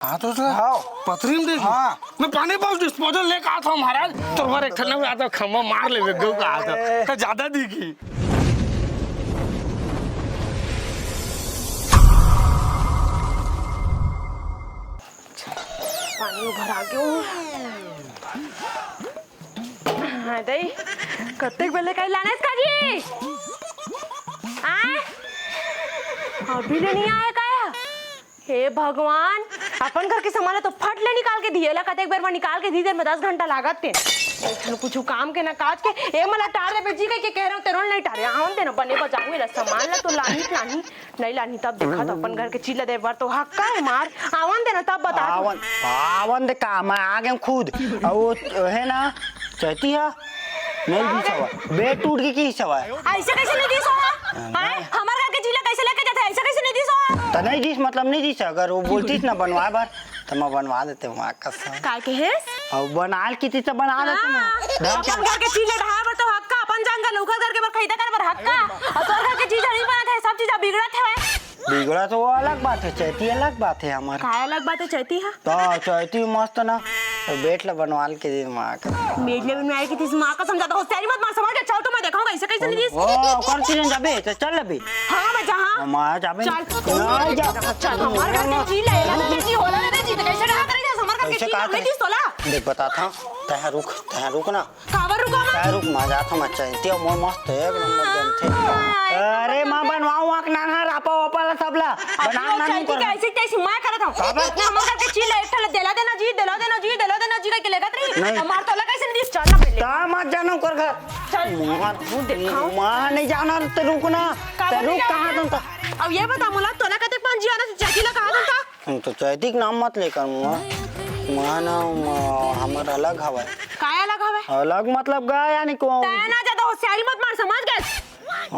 हाँ तो पथरी में देखी। हाँ। मैं पानी पाउच डिस्पोजल लेके आता हूँ महाराज, तो हमारे एक ठंडा में आता खम्मा मार ले गौ का आता तो ज्यादा दिखी। पानी उभर आ गयो। हाँ दई कत्तेक बेले काही लाने का जी? आए अभी ले नहीं आए का? हे भगवान, अपन घर के सामान तो फट ले निकाल के दिए ला, कतेक बार में निकाल के दी देर में 10 घंटा लागत ते। चलो कुछ काम के ना काज के ए मला टार दे बेजी के कह रहा हूं तेरोल नहीं टारे आवन दे ना बने बजाऊंगे ला सामान ला तो लानी नहीं लानी तब देखा तो अपन घर के चीला दे बार तो हक्का है मार आवन दे ना तब बता। आवन दे का मैं आ गया खुद और वो है ना चाहती है नहीं दी सवा बेड टूट गई की सवा ऐसे कैसे नहीं दी सोहा? हां हमार घर के चीला कैसे लेके जाते ऐसे कैसे नहीं दी सोहा? तो नहीं दी मतलब नहीं दी अगर वो बोलती ना बनवाए बार तो मैं बनवा देते वहाँ कसम काय के है और बनाल की थी तो बना देते ना अपन घर के चीज ढाया पर तो हक्का अपन जान का लोकर घर के पर खरीदा कर पर हक्का और तोर घर के चीज नहीं बनत है सब चीज बिगड़त है। बिगड़ा तो वो अलग बात है, चाहती अलग बात है हमारी। काय अलग बात है चाहती है तो चाहती मस्त ना तो बेट ला बनवाल के दिन माँ का मेडले में आई की थी मां का समझा दो तेरी मत मार समझ के चल तो मैं दिखाऊंगा ऐसे कैसे नहीं दी। ओ कौन सी जाबे तो चल अभी हां मैं जहां मां जाबे नहीं जा चल हमारे घर के चीज ले ना जी होला ना जी कैसे रहा करे हमारे घर के चीज नहीं दी सोला देख बताता हूं तह रुक ना कावर रुका मैं तह रुक मां जाता मैं चाहती हूं मस्त है एक नंबर बनते। अरे मां बनवाऊं आक ना रापा वापा सबला बना ना नहीं कर ऐसे कैसे मैं करत हूं ना हमारे घर के चीज ले एक देला देना जी के लेगा तरी हमार तो लगा कैसे नहीं दी चल ना पहले ता मत जानो कर घर चल मां दिखाऊं मां नहीं जाना तो रुक ना तो रुक कहां तुम तो अब ये बता मुला तोला कते पंजी आना चाची ला कहा था तुम तो चाहती नाम मत लेकर मां ना हमारा अलग हवा है। काय अलग हवे अलग मतलब गाय यानी को ना ज्यादा होशियारी मत मार समझ गए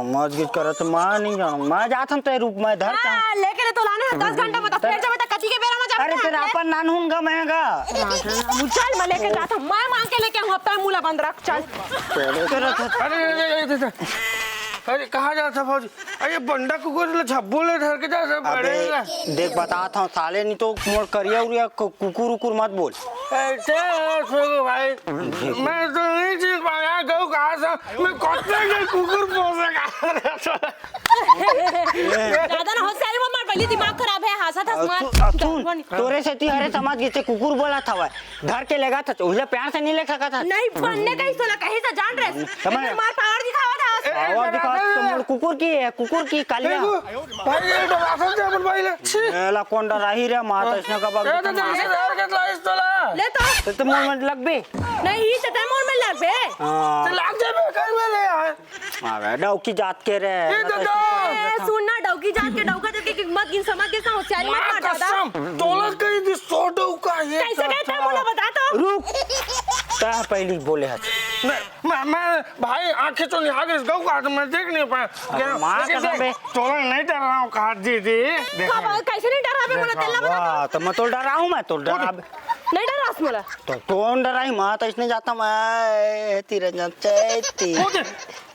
मौज गिट करत मां नहीं जानो मैं जात हम ते रूप में धर का लेके तो लाने 10 घंटा बता फिर जब तक कती के बेरा में जा अरे तेरा अपन नानून का महंगा चल मैं लेके जाता हूं मैं मांग के लेके हूं अब मुला बंद रख चल अरे कहाँ जाता फौजी? अरे बंडा कुकुर ले झब्बू ले धर के जा सब पड़ेगा। देख बताता हूँ साले नहीं तो मोर करिया उरिया कुकुर मत बोल। ऐसे भाई मैं तो नहीं चीज पाया गौ कहाँ से मैं कौन के कुकुर पोसेगा। ज्यादा ना होशियारी मत मार पहले दिमाग खराब है हंसा था सुन तोरे से ती हरे समाज के कुकुर बोला था वह धर के लेगा था उसे प्यार से नहीं ले सका था नहीं बनने का ही सोला कहीं से जान रहे मार पावर दिखावा था आवाज दिखा तो कुकुर की कालिया भाई ये तो राशन से अपन भाई ले ला कौन डराही रे माता इसने का बाग ये तो जैसे डर के लाइस तोला ले तो मोर में लग बे नहीं तो मोर में लग बे तो लाग जाए कर में ले यार अबे डौकी जात के रे सुनना डौकी जात के डौका के कीमत गिन समझ के होशियारी मत मार दादा तोला कहीं दी 100 डौका ये कैसे कहता बोला बता तो रुक ता पहली बोले है मैं भाई आंखें तो निहार इस गौ का तो मैं देख नहीं पाया तोला नहीं डर रहा हूँ काट दी थी कैसे नहीं डरा बे बोला तेला बता तो मैं तो डरा हूँ मैं तो डरा नहीं डरा बोला तो कौन डराई मां तो इसने जाता मैं तीर चैती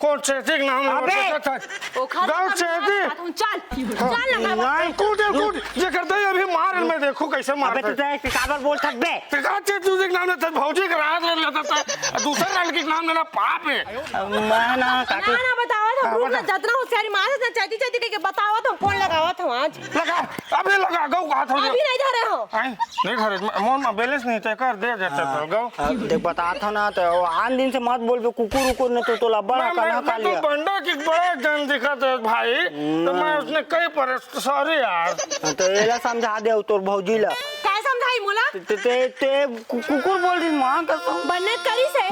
कौन चैती नाम अबे ओ गौ चैती चल ना नहीं कूद ये करते अभी मार मैं देखो कैसे मार अबे तू काबर बोल थक बे काचे तू देख नाम था भौजी का रात लेता था दूसरा लड़की का नाम लेना पाप है मैं ना काके ना बतावा तो ग्रुप में जितना होशियारी मार से चाची के बतावा तो फोन लगावा था आज लगा अबे लगा गौ का था अभी नहीं धरे हो नहीं धरे मोन में बैलेंस नहीं तय कर दे देते गौ देख बता था ना तो आन दिन से मत बोल बे कुकुर ने तो लब्बा मैं तो बंडा की बड़ा जन दिखत है भाई तो मैं उसने कई पर सॉरी यार तो एला समझा दे तोर भौजी ला काय समझाई मोला ते कुकुर बोल दी मां का बनने करी से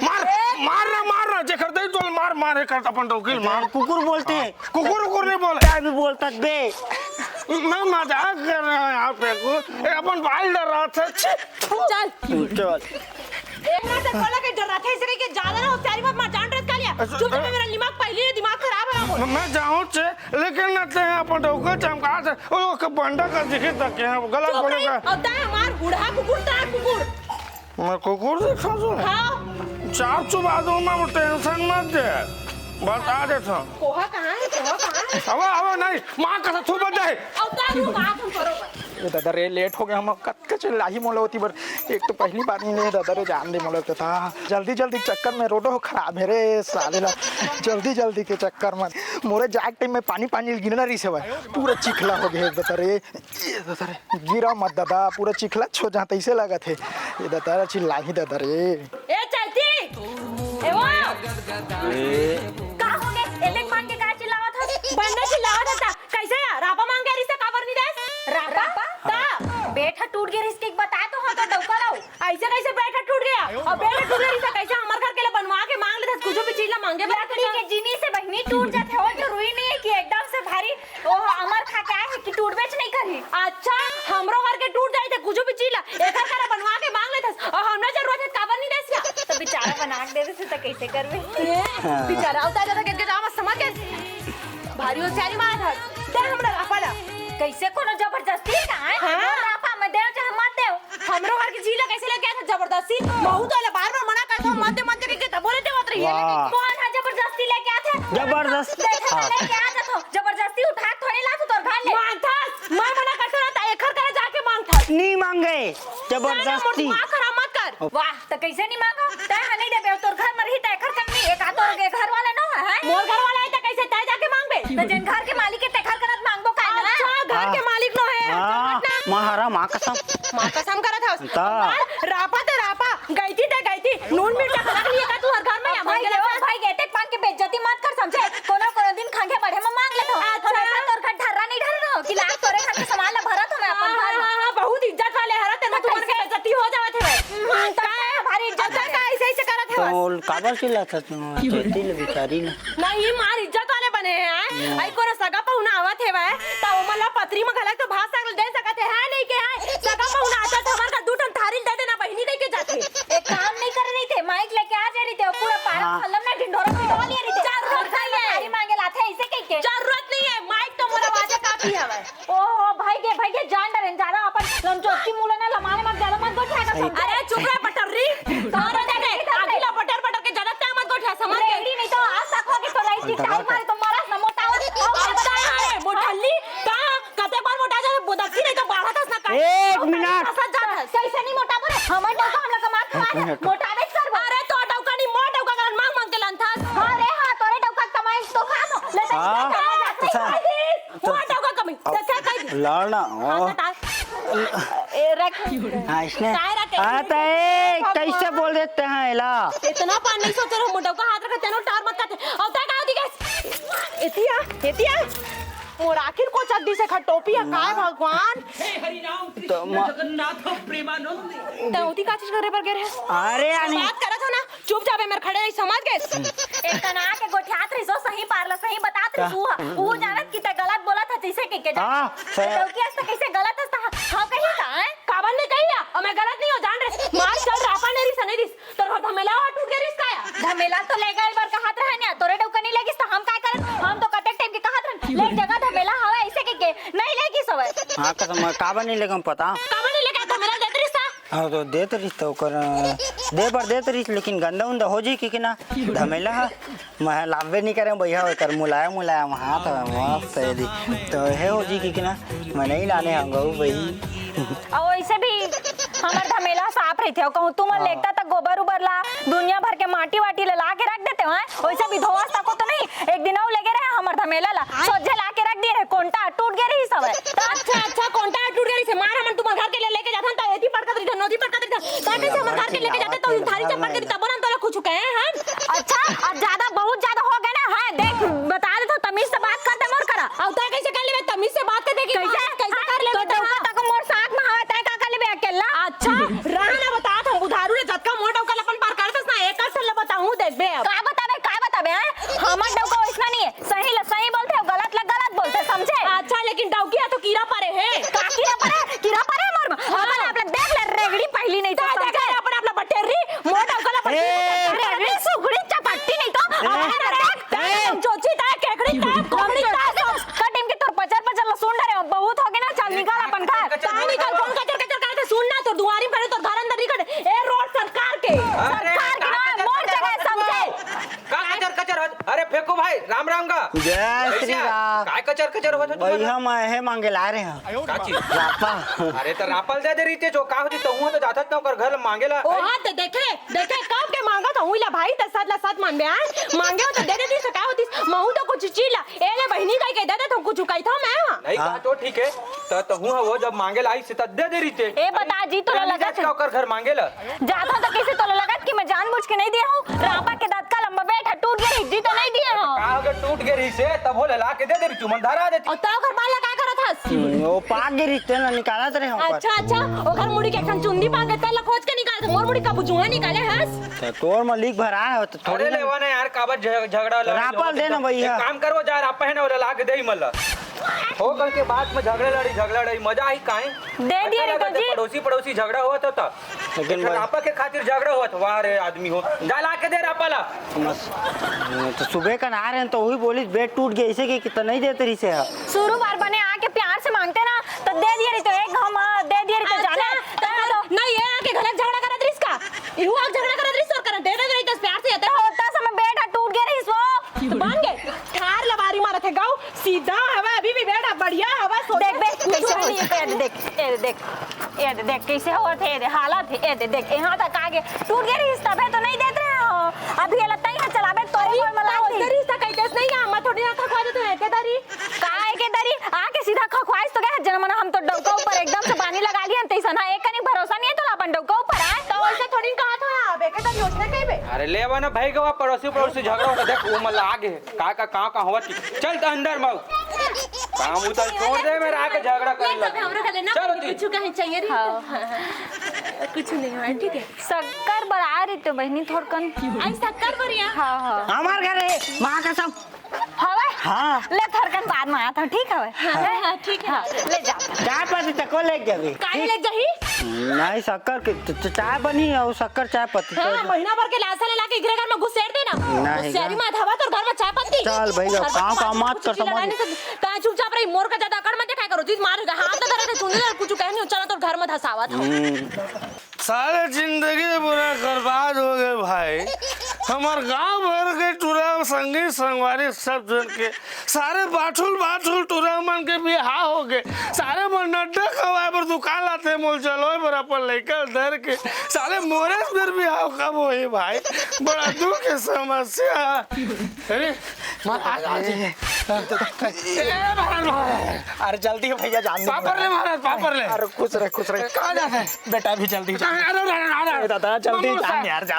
मार जे करते तो मार है करता अपन तो किल मार कुकुर बोलते हैं कुकुर नहीं बोले क्या भी बोलता बे मैं मजाक कर रहा हूं यहां पे को अपन भाई डर रहा था चल एक ना से बोला कि डर रहा था इसलिए कि ज्यादा ना होशियारी मत मार जान रहा का लिया चुप में मेरा दिमाग पहले ही दिमाग खराब है मैं जाऊं छे लेकिन न ते अपन तो को चमका से ओ के बंडा का दिखे तक के गलत बोलेगा अब ता हमार बूढ़ा कुकुर मैं कुकुर देखा जो हां चाप चुबा दूं मैं टेंशन मत दे बता देता कोहा कहां है अब नहीं मां का थू बंद है अब ता बात हम करो ये दादा रे लेट हो गया हम कत चिल्लाही मोला होती बर एक तो पहली बार नहीं दादा रे जान दे मोला था जल्दी जल्दी चक्कर में रोडो खराब है रे साले ला जल्दी जल्दी के चक्कर में मोरे जाग टाइम में पानी पानी गिरना रही से पूरा चिखला हो गया दादा रे ये दादा रे गिरा मत दादा पूरा चिखला छो जहाँ तैसे लगा थे ये दादा चिल्लाही दादा रे ए चलती ए वो का हो गए एलेक मांग के का चिल्लावत था बंदे चिल्लावत था कैसे यार रापा मांग के रिश्ते काबर नहीं दे रापा का बेटा टूट गया रिश्ते बता तो हम तो डौका लाओ ऐसे कैसे बेटा टूट गया और बेटा टूट गया रिश्ता कैसे हमार घर के लिए बनवा के मांग लेते कुछ भी चीज ला मांगे लकड़ी के जीनी से बहनी टूट जाते हो जरूरी नहीं है कि एकदम से भारी ओ अमर खा के है कि टूट बेच नहीं करी अच्छा हमरो घर के टूट जाए थे कुछ भी चीज ला एक घर बनवा के मांग लेते और हमरा जरूरत है काबर नहीं देसिया तो बेचारा बना के देवे से तो कैसे करबे बेचारा उतार जाता के जावा समझ के भारी होशियारी मार था दे हमरा रापाला कैसे कोनो जबरदस्ती का है हां रापा में देव चाहे मत देव हमरो घर की झीला कैसे लेके आया जबरदस्ती बहुत वाला बार-बार मना करता मत के तो बोले दे मत रही है कौन है जबरदस्ती लेके आते जबरदस्त लेके आता तो जबरदस्ती उठा थोड़ी ला तू तोर घर ले मांगता मैं मना करता ना एक घर करे जाके मांगता नहीं मांगे जबरदस्ती खराब मत कर वाह तो कैसे नहीं मांगा तय नहीं देबे तोर घर में रही तय घर करनी एक आ तोर घर वाला न है मोर घर वाला है तो कैसे तय जाके मांगबे तो जन घर के मालिक के तय घर करत मांगबो का ना अच्छा घर के मालिक न है महारा माँ कसम करत हस रापा ते रापा गई थी नून मिर्चा रख लिए का तू हर घर में भाई गेटे पान के बेइज्जती मत कर समझे कोनो दिन खांगे बढ़े में मांग ले तो अच्छा तोर घर ढर्रा नहीं ढर्रा कि लाख तोरे घर के सामान ला भरत हमें अपन घर हां बहुत इज्जत वाले हरा तेरे तुम्हारे के बेइज्जती हो जावत है का भारी इज्जत का ऐसे करत है तो काबर चिल्ला था चलती ले बेचारी ने नहीं मार इज्जत वाले बने हैं आई कोनो सगा पहुना आवत है भाई तो मला पत्री में गलत तो भात सकल दे सकते है नहीं के है सगा पहुना आता तो हमार का दूठन थारी दे देना बहनी दे के जाते एक काम नहीं कर रही थे माइक लेके आ जा रही थे पूरा पारा खलम ना ढिंढोरा पिटवा लिया रही थी जरूरत नहीं है थारी मांगे लाथे ऐसे कह के जरूरत नहीं है माइक तो मोरा आवाज काफी है भाई ओहो भाई के जान डरे ज्यादा अपन लमचोकी मुले ना लमाने मत ज्यादा मत गोठा का अरे चुप रह पटरी तारा दे आगिला पटर के ज्यादा ते मत गोठा समझ के नहीं तो आज तक हो के तो राइट टाइम मारे तो मारा न मोटावत अच्छा है मोटल्ली का कते बार मोटा जाए बोदक्सी नहीं तो बाढ़त ना का एक मिनट कैसे नहीं मोटा बोले हमर डौका हम लोग मार मोटा नहीं कर अरे तो डौका नहीं मोट डौका कर मांग के लंथा अरे हां तोरे डौका कमाई तो खानो ले तो मोट डौका कमाई कैसे कह लड़ना ए रख इसने आता है कैसे बोल देते हैं ला इतना पानी नहीं सोच रहा मोटा का हाथ रखते हैं टार मत करते अब तक आओ दिखे एतिया मोर आखिर को चड्डी से खटोपी है काय भगवान तो जगन्नाथ प्रेमानंद तो उठी का चीज करे पर गिरे अरे यानी बात करत हो ना चुपचाप मेरे खड़े नहीं समझ गए एक तना के गोठियात रही सो सही पारला सही बतात रही वो जानत कि ते गलत बोला था जैसे के हां तो क्या कैसे गलत था हां कही का है काबन ने कही और मैं गलत नहीं हो जान रे मार चल रापा ने री सने दिस तो धमेला टूट गया रिस का धमेला तो ले गए बार का हाथ रहे ना तोरे डौका नहीं लेगिस तो हम काय करत हम तो कटेक टाइम के कहत रहे ले जगह धमेला हवा ऐसे के नहीं लेगी सब हां कसम काबर नहीं लेगम पता काबर नहीं लेगा धमेला देत रिस हाँ तो देते रही तो कर देते रही लेकिन गंदा उंदा हो जी कि ना धमेला मैं लाभे नहीं करें भैया कर मुलायम हाथ मस्त है दी तो है हो जी कि ना मैं नहीं लाने आऊँगा भाई और वैसे भी हमार धमेला साफ रही थे कहूँ तुम लेता तक गोबर उबर ला दुनिया भर के माटी वाटी ला के रख देते हैं वैसे भी धोवास तक तो नहीं एक दिन और लगे रहे हमार धमेला ला सोझे ला के रख दिए रहे कोंटा टूट गया रही सब अच्छा कोंटा टूट गया रही मार हम तुम्हारे घर के लिए लेके जाता तो एती पड़का रही नदी पड़का रही काटे से हमारे घर के लेके जाते तो थारी चप्पल के तब हम तो कुछ कहे हैं अच्छा अब ज्यादा बहुत ज्यादा हो गए ना है देख बता दे तो तमीज से बात कर दे मोर करा अब तो कैसे कर ले तमीज से बात कर देगी कैसे कर ले तो तक मोर साथ में हाथ है का कर ले अकेला अच्छा रहना बता हम उधारू रे जतका मोर डौका अपन पार करतस ना एक से ले बताऊं देख बे का बताबे हमर डौका वैसा नहीं है सही बोलते हो गलत बोलते समझे अच्छा लेकिन डौकिया तो कीड़ा परे है का कीड़ा परे मोर अपन अपना देख ले रेगड़ी पहली नहीं तो समझे अपन अपना बटेरी मोर डौका ला रेगड़ी सुगड़ी चपट्टी नहीं तो देख चोची ता केकड़ी ता कोकड़ी ता कटिम के तोर पचर लसुन डरे बहुत हो गए ना चल निकाल अपन घर ता निकाल कौन कचर करते सुनना तो दुआरी पर तो घर अंदर निकल ए रोड सरकार के मोर जगह समझे का कचर अरे फेंको भाई राम राम का जय श्री राम। काय कचर कचर होत होत भैया मैं हे मांगे ला रहे हैं काची रापा। अरे तो रापल दे रीते जो का होती तो हुआ तो जाथत न कर घर मांगेला ओ हाँ तो देखे कब के मांगा था हुईला भाई ला साथ मान बे मांगे हो तो दे देती से का होती महू तो कुछ चीला एले बहनी का कह देता तो कुछ कही था मैं नहीं कहा तो ठीक है तो हुआ वो जब मांगेला आई से तो दे रीते ए बता जी तो लगा का कर घर मांगेला जाता तो कैसे तो लगा कि मैं जानबूझ के नहीं दिया हूँ रापा के दांत का लंबा बैठा टूट गया हिज्जी तो नहीं दिया हूँ का अगर टूट गई रही से तब वो ला के दे तू मन धरा देती और तो घर बाल लगा कर था वो पाक गिरी तेल निकाला तेरे हम पर। अच्छा ओकर मुड़ी के खन चुंदी पाके तल खोज के निकाल मोर मुड़ी का बुजुआ निकाले हस तो तोर में लीक भरा है तो थोड़ी थोड़े लेवा ना यार काबर झगड़ा रापल दे ना भैया। एक काम करो जा रापा है ना वो ला के दे ही मल्ला हो कल के बाद में झगड़े लड़ी मजा आई काहे दे दिया रे जी पड़ोसी झगड़ा हुआ था लेकिन रापा के खातिर झगड़ा हुआ था वाह रे आदमी हो जा ला के दे रापा ला तो सुबह का ना रहे तो वही बोली बेड टूट गया इसे कि तो नहीं देते रही से शुरू बार बने आके प्यार से मांगते ना तो दे दिया रे तो एक हम दे दिया रे तो जाने नहीं ये आके गलत झगड़ा करत रिस का इहु आके झगड़ा करत रिस और कर दे रही तो प्यार से आता होता समय बेटा टूट गया रे इसको मान गए ठार लवारी मारत है गाँव सीधा हवा अभी भी बेटा बढ़िया हवा देख बे कैसे हो ये देख कैसे हो थे हालत है देख यहाँ तक आगे टूट गया रे तब तो नहीं देते हो अभी ये लगता है चलाबे तो कोई मलाई रिश्ता कहतेस नहीं है मैं थोड़ी ना खखवा दे तो है के दारी काहे के दरी आके सीधा खखवाइस तो क्या जनमना हम तो डौका ऊपर एकदम से पानी लगा लिया तैसा ना एक कनी भरोसा नहीं है तो अपन डौका ऊपर आए तो ऐसे थोड़ी कहा था आप एक दारी योजना कहीं पे अरे लेवा ना भाई गवा पड़ोसी झगड़ा होता देख वो मल्ला आगे का हुआ चल तो अंदर माऊ काम उतर छोड़ दे मेरा आके झगड़ा कर चलो कुछ कहीं चाहिए कुछ नहीं है ठीक है शक्कर बढ़ा रही तो बहनी थोड़कन आई शक्कर बढ़िया हाँ हमार घर है माँ कसम हवे हाँ ले थोड़कन बाद में आया था ठीक है हाँ ठीक है ले जा चाय पत्ती तक को लेके जाबी काहे ले जाही नहीं शक्कर के चाय बनी और शक्कर चाय पत्ती हां महीना भर के लासा ले लाके घर में घुस सेट देना नहीं शहरी में धावा तो घर में चाय पत्ती चल भैया काम का मत कर समझ ता चुपचाप रही मोर का ज्यादा अकड़ मत दिखाई करो चीज मारेगा हाथ तो धरे सुन कुछ कहनी चला तो घर में धसावा था सारे जिंदगी पूरा बर्बाद हो गए भाई हमार गांव भर के टूरा संगी संगवारी सब जन के सारे बाठुल टूरा मन के बिहार हो गए सारे मन नड्डा खवाए पर दुकान लाते मोल चलो पर अपन लेकर धर के सारे मोरे फिर बिहार कब हो भाई बड़ा दुख की समस्या अरे अरे जल्दी भैया जान दे पापर ले महाराज पापर ले अरे खुश रहे कहाँ जाते हैं बेटा भी जल्दी जा अरे दादा जल्दी जान यार जा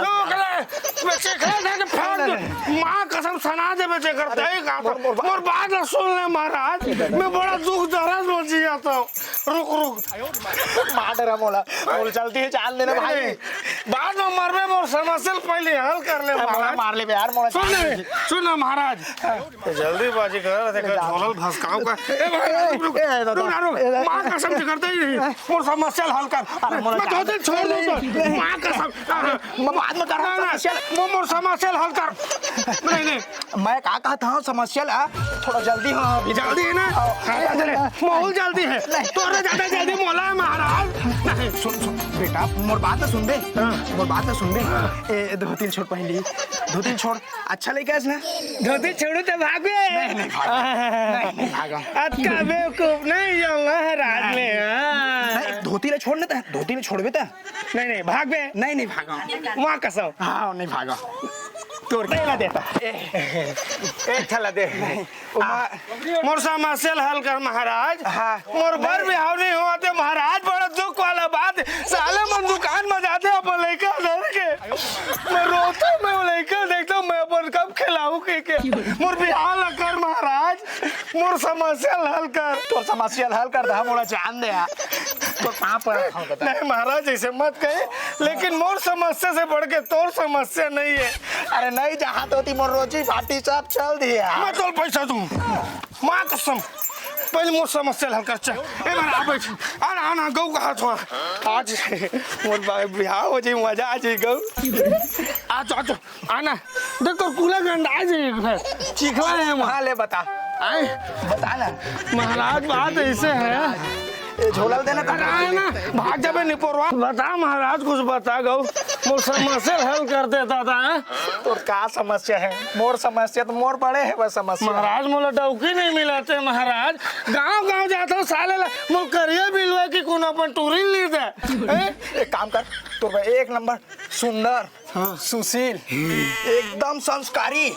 बच्चे खड़े थे फेंक माँ कसम सुना दे बच्चे करते ही काम और बात सुन ले महाराज मैं बड़ा दुख दर्द में जी जाता हूँ रुक मार डरा मोला बोल जल्दी जान देना भाई बाद में मरबे मोर समस्या पहले हल कर ले महाराज मार ले यार मोला सुन महाराज जल्दी बाजी कर देखो झोलल भसकाओ का ए भाई रुक माँ कसम से करते ही नहीं मोर समस्या हल कर मैं तो दिन छोड़ दूं माँ कसम बाद में कर समस्या मोर समस्या हल कर नहीं मैं का कहता हूँ समस्या ला थोड़ा जल्दी हाँ जल्दी है ना बहुत जल्दी है तोरे ज्यादा जल्दी मोला है महाराज नहीं सुन बेटा मोर बात तो सुन दे मोर बात तो सुन दे ए धोती छोड़ पहली धोती छोड़ अच्छा लेके आस ना धोती छोड़ू तो भागे नहीं भागा अक्का बेवकूफ नहीं जाऊंगा रात में नहीं धोती ले छोड़ ना धोती ले छोड़ बेटा नहीं भाग बे नहीं भागा माँ कसम हाँ नहीं भागा तोड़ देना देता एक थला दे मोर समस्या हल कर महाराज मोर बर बिहाव नहीं हुआ तो महाराज बड़ा दुख वाला बात साले मन दुकान में जाते अपन लड़का धर के मैं रोता मैं लड़का देखता हूँ मैं अपन कब खिलाऊं के मोर बिहाव कर महाराज मोर समस्या हल कर तो समस्या हल कर दा मोला जान दे तो कहाँ पर नहीं महाराज ऐसे मत कहे लेकिन मोर समस्या से बढ़ के तोर समस्या नहीं है अरे नहीं जहाँ तो मोर रोजी भाटी सब चल दिया मैं तो पैसा दूं माँ कसम पहले मोर समस्या हल कर चल ए मारा आ बैठ आना गौ का हाथ हुआ आज मोर बिहार हो जाए मजा आ जाए गौ आज आना देख तो कूला गंडा आ जाए फिर चिखला है वहाँ ले बता आए बता ना महाराज बात ऐसे है झोलल देना ना भाग जाबे निपोरवा बता महाराज कुछ बता गौ मोर समस्या हल कर देता था। तो का समस्या है? मोर समस्या तो मोर बड़े है बस समस्या। महाराज मोला डौकी नहीं मिलाते महाराज। गांव गांव जाता हूँ साले मोर करिया बिलवा की कोनो अपन टूरी ली दे। एक काम कर, तो भाई एक नंबर सुंदर, सुशील, एकदम संस्कारी,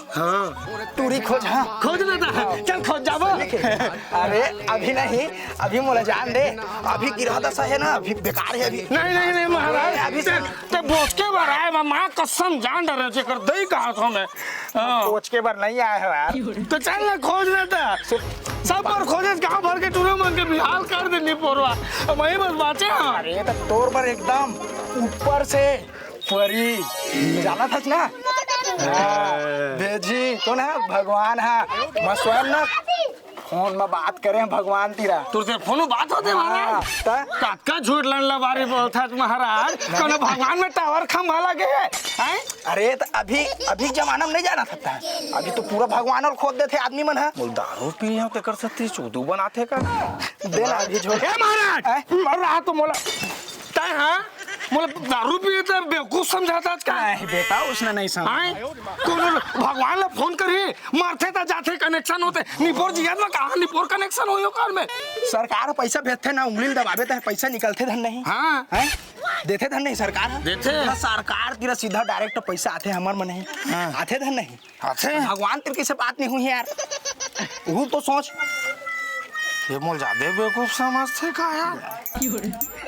टूरी खोज। हाँ खोज देता है, चल खोज जाबो। अरे अभी नहीं, अभी मोला जान दे, अभी गिरा दशा है ना, अभी बेकार है अभी। नहीं महाराज अभी ते बोझ के बार आए माँ कसम जान डरे चे कर दई कहा था मैं। सोच के बार नहीं आया है यार। तो चल ना खोज देता सब पर खोजे गांव भर के टूरे मन के बिहाल कर देनी पोरवा वही बस बाचे। अरे तो तोर पर एकदम ऊपर से परी जाना था ना। बेजी तो ना भगवान है, मैं स्वयं ना फोन में बात करें भगवान तीरा। तुझसे फोन बात होते महाराज। काका झूठ लड़ला बारी बोलता महाराज। कोनो भगवान में टावर खंभा लगे है। अरे तो अभी जमाना में नहीं जाना सकता है, अभी तो पूरा भगवान और खोद देते आदमी मन है। बोल दारू पी हो कर सकती चूदू बनाते का देना अभी झोल महाराज मर रहा तो मोला तय। हाँ मोला दारू पिए तो बेवकूफ समझाता का है बेटा, उसने नहीं समझा। कोनो भगवान ला फोन करी मारते ता जाते कनेक्शन होते निपोर जिया में कहां निपोर कनेक्शन होयो कार में। सरकार पैसा भेजते ना, उंगली दबावे तो पैसा निकलते धन नहीं। हाँ हैं देते धन नहीं सरकार देते। सरकार तेरा सीधा डायरेक्ट पैसा आते हमार में नहीं। आते धन नहीं आते। भगवान तेरे कैसे बात नहीं हुई यार, वो तो सोच। ये मोल ज्यादा बेवकूफ समझते का यार।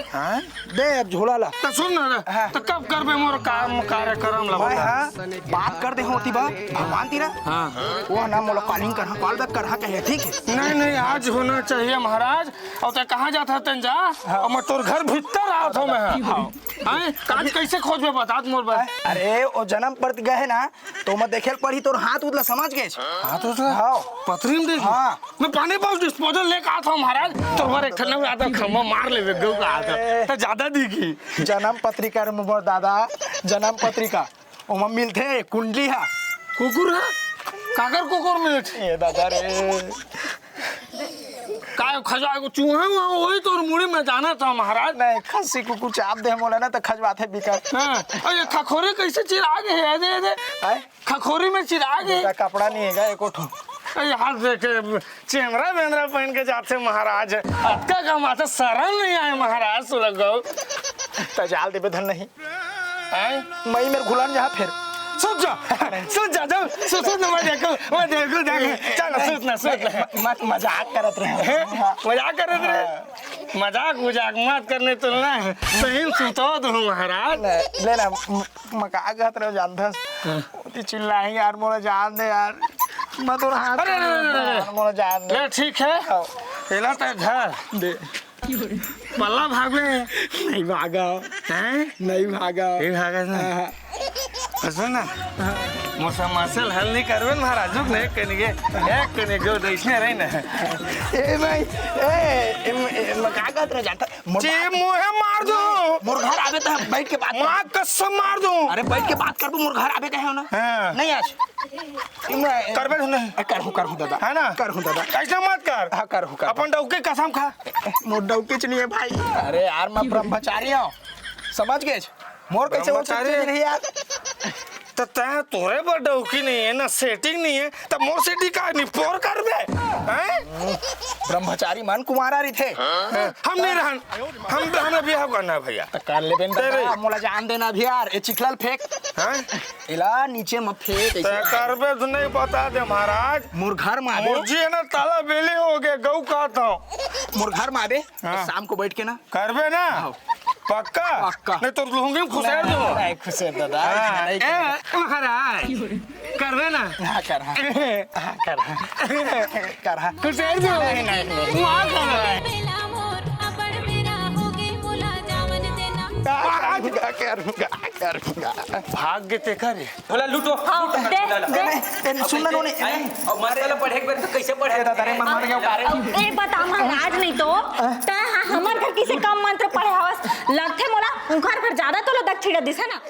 हाँ दे अब झोला ला। तो सुन ना तो कब करबे मोर काम कार्यक्रम ला। हाँ बात कर दे होती बा भगवान तेरा। हाँ वो ना मोला कॉलिंग कर, कॉल बैक कर कहे ठीक है। नहीं आज होना चाहिए महाराज। और ते कहाँ जाता तन जा और मैं तोर घर भीतर आवत हूँ मैं। काज कैसे खोजबे बता मोर बा। अरे वो जन्म पड़त गए ना तो मैं देखे पड़ी तोर हाथ उतला समझ गए। हाथ उतला हाँ पथरी में देख। हाँ मैं पानी पाउच डिस्पोजल लेके आता हूँ महाराज। तोर एक ठन्ना में आता खम्मा मार ले गौ का आता तो ज्यादा दिखी। जन्म पत्रिका रे मोर दादा, जन्म पत्रिका ओमा मिलथे कुंडली है। कुकुर है काकर कुकुर मिलत ये दादा रे काय खजा को चूहा हुआ वही तोर मुड़ी में जाना था महाराज। नहीं खस्सी कुकुर चाप दे मोला ना तो खजवात है बिकर। हाँ और ये खखोरी कैसे चिराग है दे दे खखोरी में चिराग है। कपड़ा नहीं है एको ठो। हाथ देखे चेमरा बेंद्रा पहन के जाते महाराज। अटका का माथा शरण नहीं आए महाराज सुलग गौ तजाल देवे धन नहीं मई में घुलन जहाँ फिर सुन जा जाओ सुन मैं देखो चलो मत मजाक करत रहे। मजाक करत रहे मजाक मत करने तो ना सही सुतो दो महाराज। लेना मका गत रहे जानथस चिल्लाई यार मोला जान दे यार। मैं तो हाथ मोला जान दे। ठीक है एला तो घर दे पल्ला भागे नहीं भागा हैं नहीं भागा नहीं भागा ना सुन ना मौसम मसल हल नहीं करवे महाराज ने कने गो दैसने रही ना। ए भाई ए मका गत रहे जानता जे मोहे मार दो मोर घर आवे तो बैठ के बात मां कसम मार दो। अरे बैठ के बात कर मोर घर आवे कहे हो ना। नहीं आज करबे नहीं करहूं दादा है ना करहूं दादा ऐसा मत कर। हाँ करहूं अपन डौके कसम खा मोर डौके च नहीं है भाई। अरे यार मैं ब्रह्मचारी हूँ समझ गए मोर कैसे हो सकते नहीं यार। तो तोरे पर डौकी नहीं है ना सेटिंग नहीं है तब मोर सेटिंग का निपोर कर बे हैं। ब्रह्मचारी मन कुमारा रही थे हम नहीं रहन हमें बिहाव करना भैया तो कर ले बेन मोला जान देना भी यार। ये चिखलल फेंक हैं इला नीचे में फेंक करबे तो नहीं बता दे महाराज। मोर घर में आवे मुर्जी है ना ताला बेले हो गए गौ कहता हूँ मोर घर में आवे शाम को बैठ के ना करबे ना पक्का नहीं तो लूंगी खुशेर दो। नहीं खुशेर दादा महाराज करबे ना कर खुशेर दो नहीं वहाँ करूंगा भाग्य ते करे बोला लूटो सुनना नो नहीं और मसाला पढ़े के तो कैसे पढ़े दादा रे मन मर गया ए बता महाराज नहीं तो हमर घर किसे कम मंत्र पढ़े हवस लगथे मोला उनकर घर ज्यादा तो दक्षिणा दिसे ना।